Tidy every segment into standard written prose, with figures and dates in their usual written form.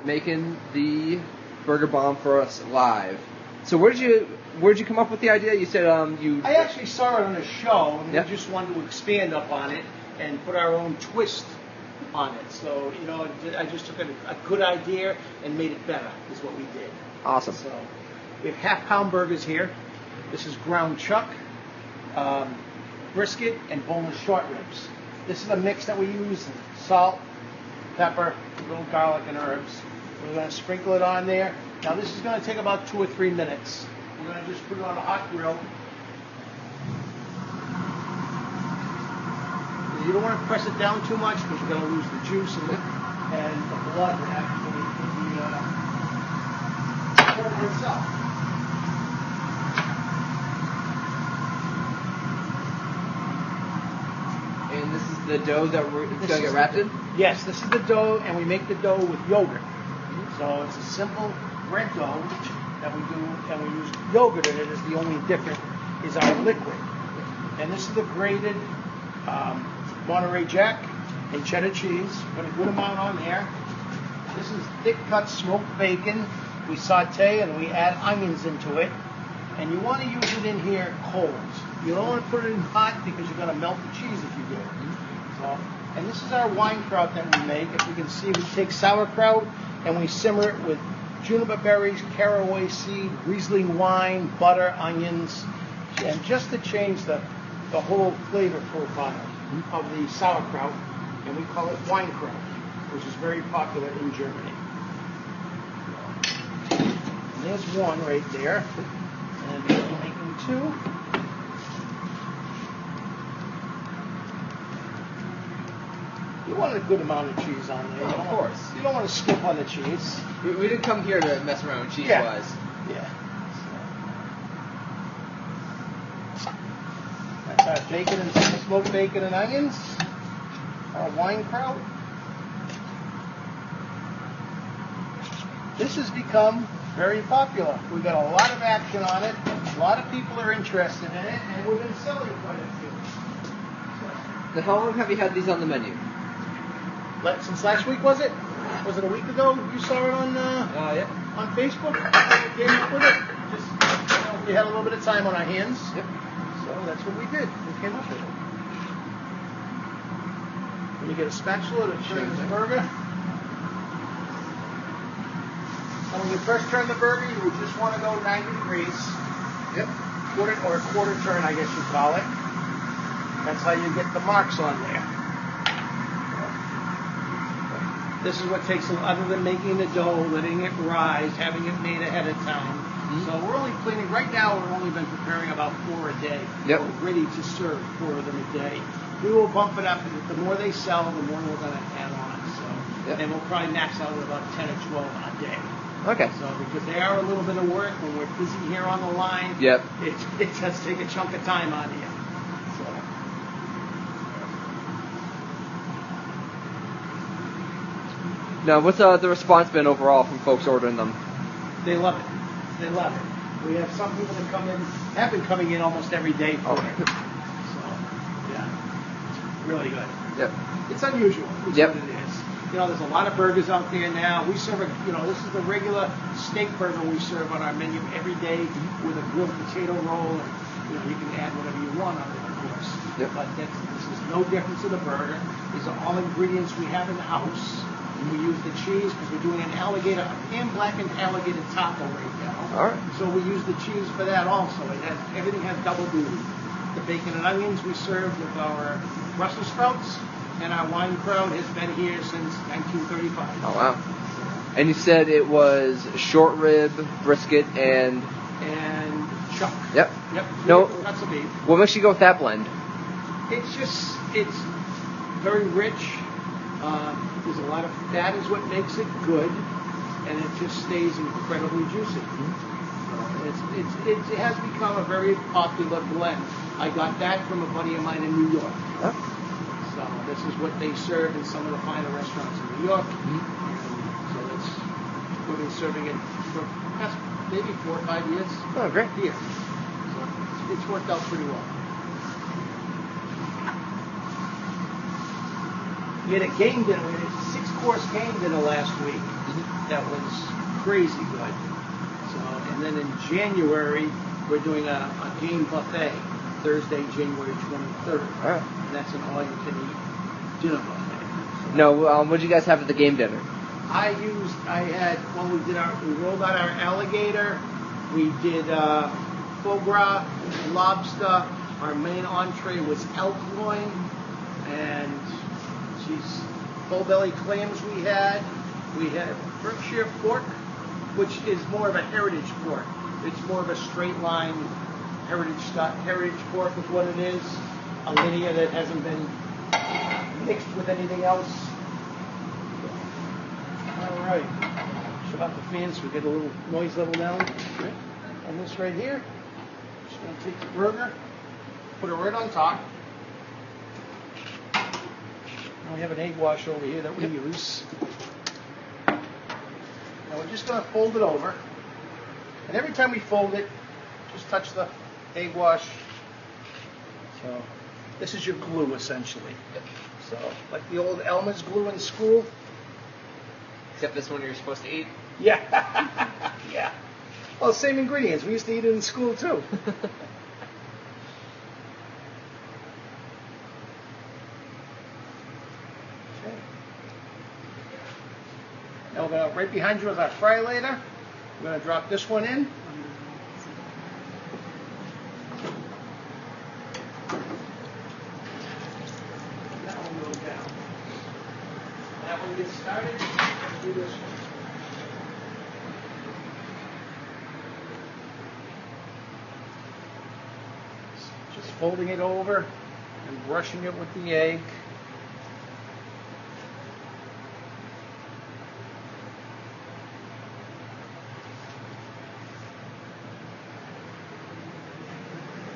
making the burger bomb for us live. So where'd you come up with the idea? You said I actually saw it on a show, and Yep. we just wanted to expand up on it and put our own twist on it. So, I just took a good idea and made it better, is what we did. Awesome. So, we have half-pound burgers here. This is ground chuck, brisket, and boneless short ribs. This is a mix that we use: salt, pepper, a little garlic, and herbs. We're going to sprinkle it on there. Now, this is going to take about 2 or 3 minutes. We're going to just put it on a hot grill. You don't want to press it down too much because you're going to lose the juice and the blood actually in the burger itself. And this is the dough that it's going to get wrapped in? Yes, this is the dough, and we make the dough with yogurt. So it's a simple bread dough that we do, and we use yogurt in it. Is the only difference is our liquid. And this is the grated Monterey Jack and cheddar cheese. Put a good amount on there. This is thick cut smoked bacon. We saute and we add onions into it. And you want to use it in here cold. You don't want to put it in hot because you're going to melt the cheese if you do. So, and this is our wine kraut that we make. If you can see, we take sauerkraut and we simmer it with juniper berries, caraway seed, Riesling wine, butter, onions, and just to change the whole flavor profile of the sauerkraut, and we call it wine kraut, which is very popular in Germany. And there's one right there, and we're making 2. You want a good amount of cheese on there. Of course. You don't want to skip on the cheese. We didn't come here to mess around with cheese-wise. Yeah. That's our bacon and smoked bacon and onions. Our wine kraut. This has become very popular. We've got a lot of action on it. A lot of people are interested in it, and we've been selling quite a few. Then how long have you had these on the menu? Since last week, was it? Was it a week ago? You saw it on on Facebook? We came up with it. Just we had a little bit of time on our hands. Yep. So that's what we did. We came up with it. When you get a spatula to turn the burger. And when you first turn the burger, you would just want to go 90 degrees. Yep. Quarter turn, I guess you call it. That's how you get the marks on there. This is what takes, other than making the dough, letting it rise, having it made ahead of time. So we're only cleaning, right now we've only been preparing about 4 a day. Yep. We're ready to serve 4 of them a day. We will bump it up, and the more they sell, the more we're going to add on. So, and we'll probably max out at about 10 or 12 a day. Okay. So because they are a little bit of work, when we're busy here on the line, Yep. It does take a chunk of time out of you. Now, what's the response been overall from folks ordering them? They love it. They love it. We have some people that have been coming in almost every day for it. So, yeah, it's really good. Yep. It's unusual. It's what it is. There's a lot of burgers out there now. We serve this is the regular steak burger we serve on our menu every day with a grilled potato roll, and you can add whatever you want on it, of course. Yep. But this is no difference to the burger. These are all ingredients we have in the house. We use the cheese because we're doing a pan-blackened alligator taco right now. All right. So we use the cheese for that also. Everything has double duty. The bacon and onions we serve with our Brussels sprouts, and our wine kraut has been here since 1935. Oh wow! And you said it was short rib, brisket, and chuck. Yep. No, that's a beef. What makes you go with that blend? It's very rich. There's a lot of fat is what makes it good, and it just stays incredibly juicy. So it has become a very popular blend. I got that from a buddy of mine in New York. Huh? So this is what they serve in some of the finer restaurants in New York. So we've been serving it for past maybe 4 or 5 years. Oh, great. Here. So it's worked out pretty well. We had a game dinner. We had 6 3-course game dinner last week. That was crazy good. So, and then in January, we're doing a game buffet, Thursday, January 23rd. Alright. And that's an all-you-can-eat dinner buffet. No, what did you guys have at the game dinner? We rolled out our alligator, we did foie gras, lobster, our main entree was elk loin, and full belly clams we had Berkshire pork, which is more of a heritage pork. It's more of a straight line heritage pork is what it is, a linear that hasn't been mixed with anything else. All right, shut off the fan so we get a little noise level down. On this right here, just gonna take the burger, put it right on top. Now we have an egg wash over here that we use. Now we're just gonna fold it over, and every time we fold it, just touch the egg wash. So this is your glue essentially. So like the old Elmer's glue in school. Except this one you're supposed to eat. Yeah. Yeah. Well, same ingredients. We used to eat it in school too. Okay. Now we're gonna, right behind you is our fry later. We're gonna drop this one in. That one goes down. That one gets started. Do this one. Just folding it over and brushing it with the egg.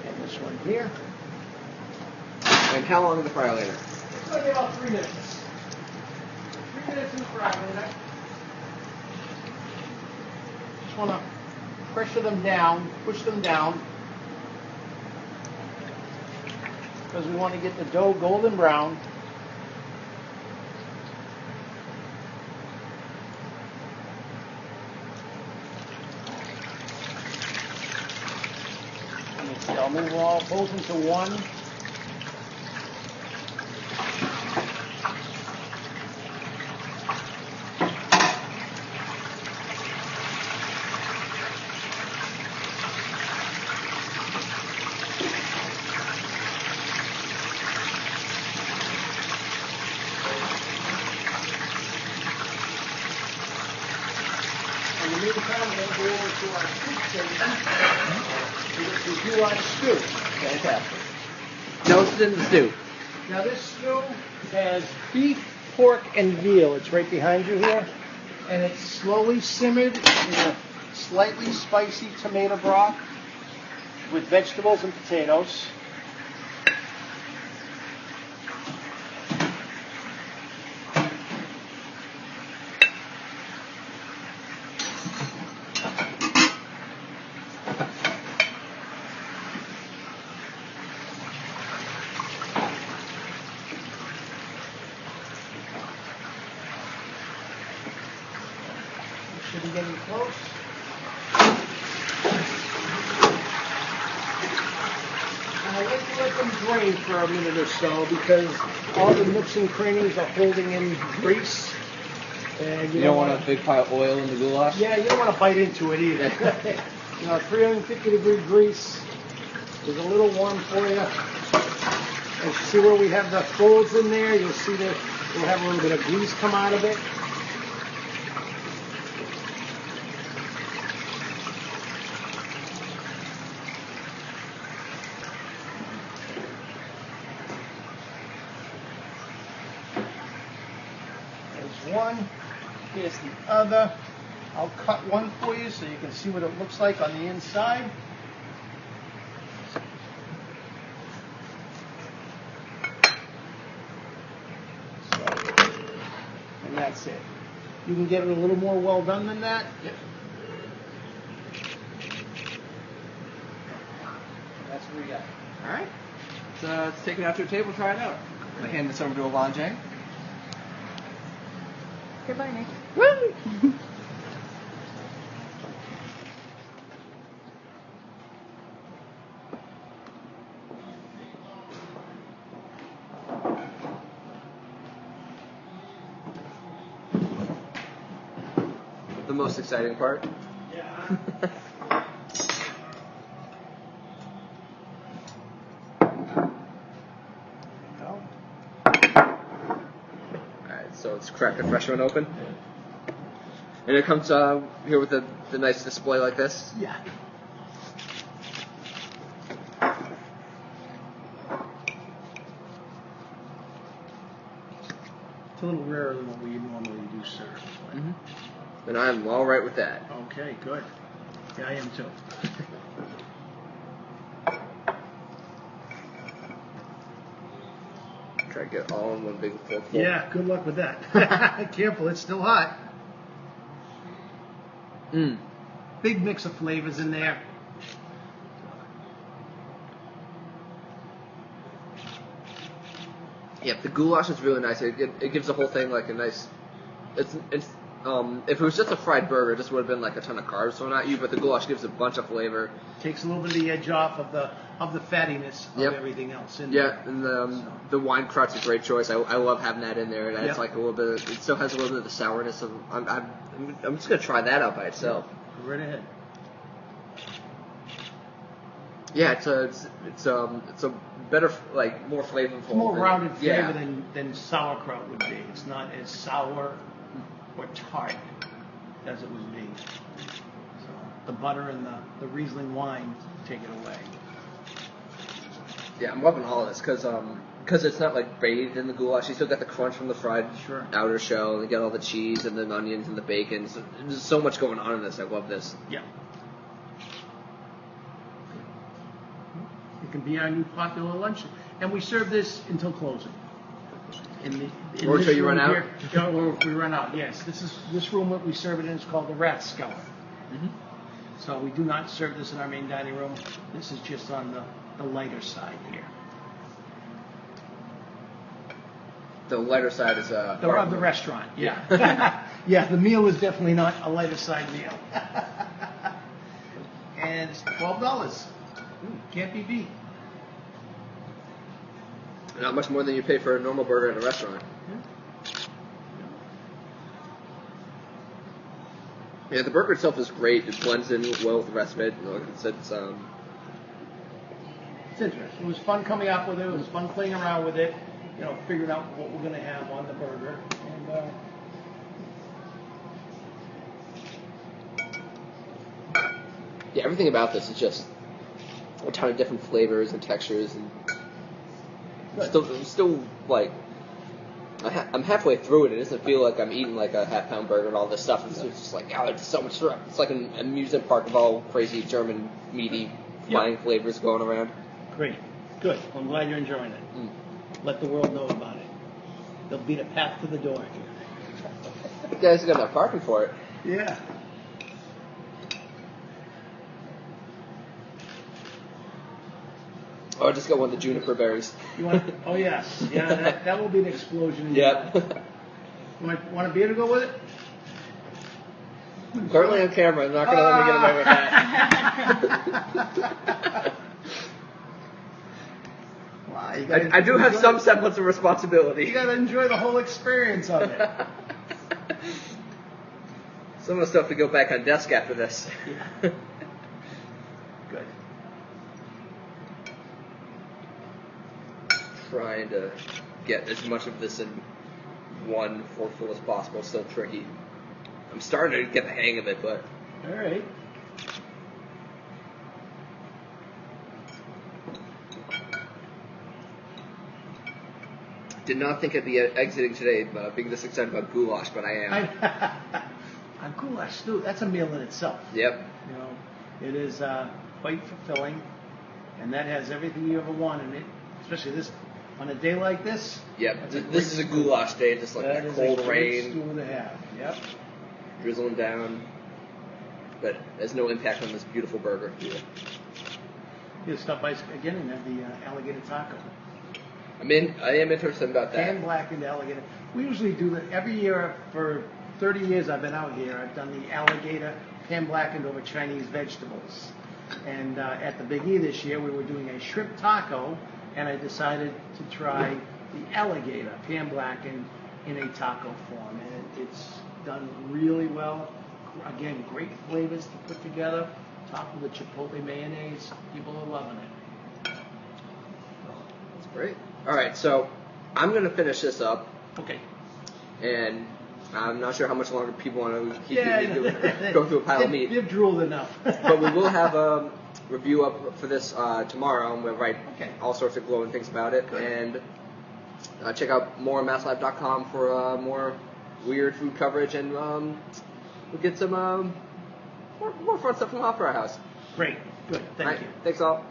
And this one here. And how long is the fry later? It's going to be about 3 minutes. 3 minutes in the fry later. Just want to pressure them down, push them down. Because we want to get the dough golden brown. I'll move all both into one. In the meantime, we're going to go over to our soup station to do our stew. Fantastic. Now what's in the stew? Now this stew has beef, pork, and veal. It's right behind you here. And it's slowly simmered in a slightly spicy tomato broth with vegetables and potatoes. Should be getting close. And I like to let them drain for a minute or so because all the nooks and crannies are holding in grease. And You don't want a big pile of oil in the goulash? Yeah, you don't want to bite into it either. 350-degree grease is a little warm for you. And you see where we have the folds in there? You'll see that we'll have a little bit of grease come out of it. One, here's the other. I'll cut one for you so you can see what it looks like on the inside. So, and that's it. You can get it a little more well done than that. Yep. That's what we got. All right. So let's take it out to a table, try it out. I'm going to hand this over to Alonjay. Goodbye, Nick. Woo! The most exciting part. Yeah. Alright, so let's crack the fresh one open. And it comes here with the nice display like this. Yeah. It's a little rarer than what we normally do serve. But And I'm all right with that. okay, good. Yeah, I am too. Try to get it all in one big full. Yeah, good luck with that. Careful, it's still hot. Big mix of flavors in there. Yeah, the goulash is really nice. It gives the whole thing like a nice. It's if it was just a fried burger, this would have been like a ton of carbs thrown at you. But the goulash gives a bunch of flavor. Takes a little bit of the edge off of the fattiness of everything else in there. Yeah, and the wine crut's a great choice. I love having that in there. It adds like a little bit. It still has a little bit of the sourness of. I'm just gonna try that out by itself. Go right ahead. Yeah, it's a better, like, more flavorful. It's more rounded flavor than sauerkraut would be. It's not as sour or tart as it would be. So the butter and the Riesling wine take it away. Yeah, I'm loving all of this because it's not like bathed in the goulash. You still got the crunch from the fried outer shell, and you got all the cheese and the onions and the bacon. So there's so much going on in this. I love this. Yeah. It can be our new popular lunch, and we serve this until closing. Or until you run out. Or if we run out. Yes, this room that we serve it in is called the Rathskeller. So we do not serve this in our main dining room. This is just on the lighter side here. The lighter side is of the restaurant. Yeah. Yeah, the meal is definitely not a lighter side meal. And it's $12. Can't be beat. Not much more than you pay for a normal burger at a restaurant. Yeah, the burger itself is great. It blends in well with the rest of it. You know, it's interesting. It was fun coming up with it. It was fun playing around with it. You know, figuring out what we're going to have on the burger. And yeah, everything about this is just a ton of different flavors and textures, and still like I'm halfway through it. It doesn't feel like I'm eating like a half-pound burger and all this stuff. It's just like, oh, it's so much syrup. It's like an amusement park of all crazy German meaty flying flavors going around. Great, good. Well, I'm glad you're enjoying it. Let the world know about it. There'll be a path to the door here. You guys got enough parking for it. Yeah. Oh, I just got one of the juniper berries. You want? Oh yes, yeah. That will be an explosion. In Yep. You want a beer to go with it? Currently on camera, I'm not going to let me get away with that. Wow, I do have some semblance of responsibility. You got to enjoy the whole experience of it. Some of the stuff to go back on desk after this. Yeah. Good. Trying to get as much of this in one forkful as possible. It's still tricky. I'm starting to get the hang of it, but... All right. Did not think I'd be exiting today being this excited about goulash, but I am. A goulash stew, that's a meal in itself. Yep. You know, it is quite fulfilling, and that has everything you ever want in it, especially this on a day like this. Yep. This is a goulash day, just like that cold rain. Stew to have. Yep. Drizzling down, but there's no impact on this beautiful burger. You stop by again and have the alligator taco. I am interested about that. Pan blackened alligator. We usually do that every year for 30 years I've been out here. I've done the alligator pan blackened over Chinese vegetables. And at the Big E this year, we were doing a shrimp taco, and I decided to try the alligator pan blackened in a taco form. And it's done really well. Again, great flavors to put together. Topped with the chipotle mayonnaise. People are loving it. That's great. All right, so I'm going to finish this up. Okay. And I'm not sure how much longer people want to keep go through a pile of meat. You've drooled enough. But we will have a review up for this tomorrow, and we'll write all sorts of glowing things about it. Good. And check out more on masslife.com for more weird food coverage, and we'll get some more fun stuff from Hofbrauhaus. Great. Good. Thank you. Thanks all.